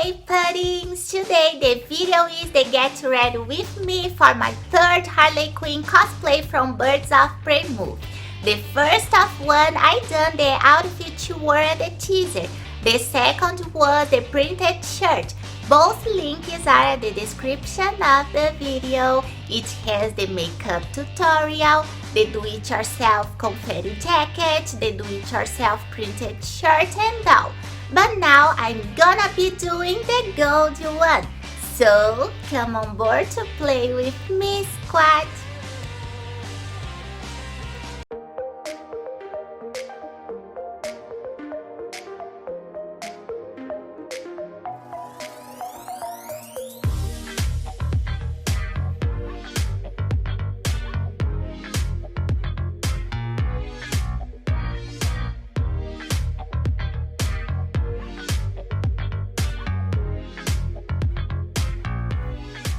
Hey Puddins! Today the video is the get ready with me for my third Harley Quinn cosplay from Birds of Prey movie. The first of one I done the outfit she wore at the teaser. The second was the printed shirt. Both links are in the description of the video. It has the makeup tutorial, the do-it-yourself confetti jacket, the do-it-yourself printed shirt and all. But now I'm gonna be doing the gold one. So come on board to play with me, squad.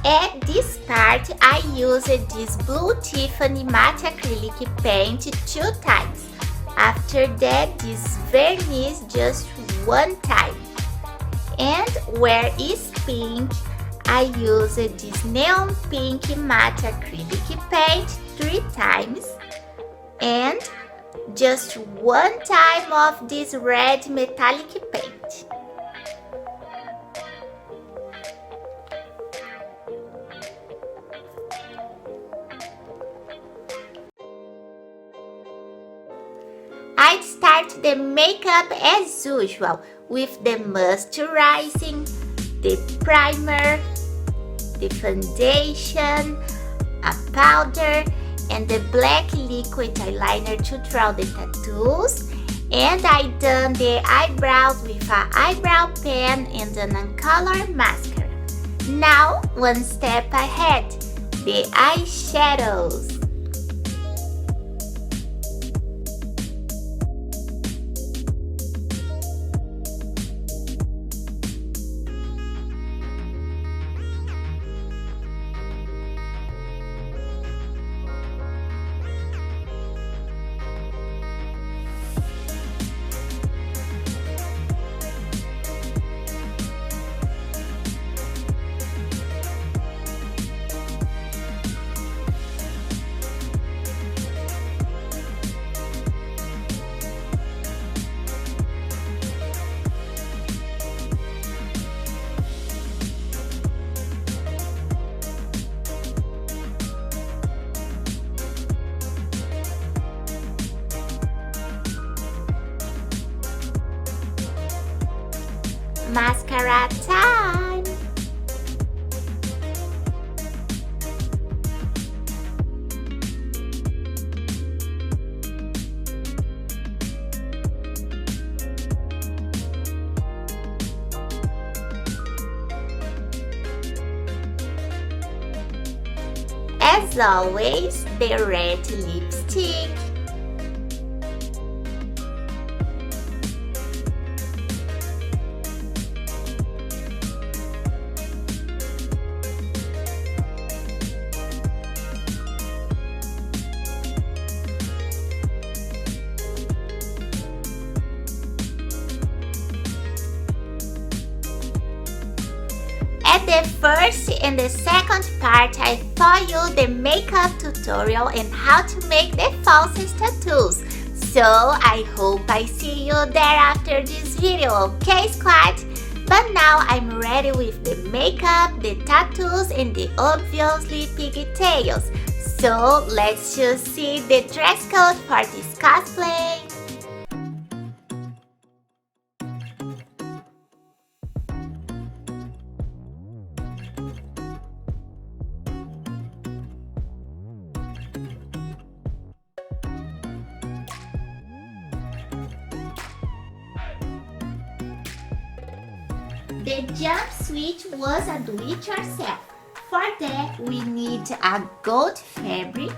At this part, I used this blue Tiffany matte acrylic paint 2 times. After that, this vernish just 1 time. And where is pink, I used this neon pink matte acrylic paint 3 times. And just 1 time of this red metallic paint. I'd start the makeup as usual with the moisturizing, the primer, the foundation, a powder, and the black liquid eyeliner to draw the tattoos. And I done the eyebrows with an eyebrow pen and an color mascara. Now, one step ahead, the eyeshadows. Mascara time! As always, the red lipstick. At the first and the second part, I taught you the makeup tutorial and how to make the falsies tattoos. So I hope I see you there after this video, okay squad? But now I'm ready with the makeup, the tattoos and the obviously pigtails. So let's just see the dress code for this cosplay. The jumpsuit was a do-it-yourself. For that, we need a gold fabric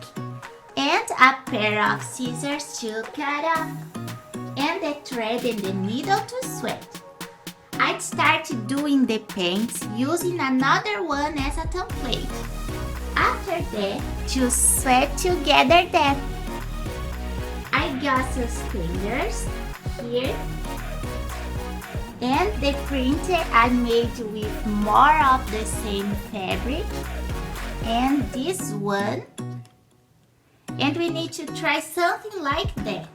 and a pair of scissors to cut off, and a thread and the needle to sweat. I'd start doing the paints using another one as a template. After that, to sweat together that. I got suspenders here And the printer I made with more of the same fabric. And this one. And we need to try something like that.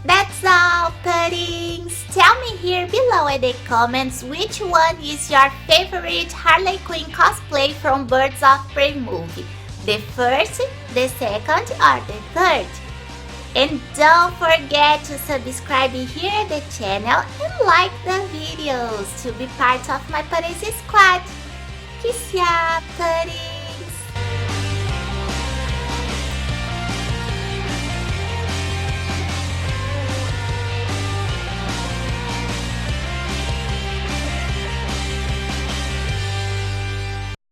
That's all, Puddins! Tell me here below in the comments which one is your favorite Harley Quinn cosplay from Birds of Prey movie. The first, the second, or the third? And don't forget to subscribe here at the channel and like the videos to be part of my Puddins Squad. Kiss ya, Puddins!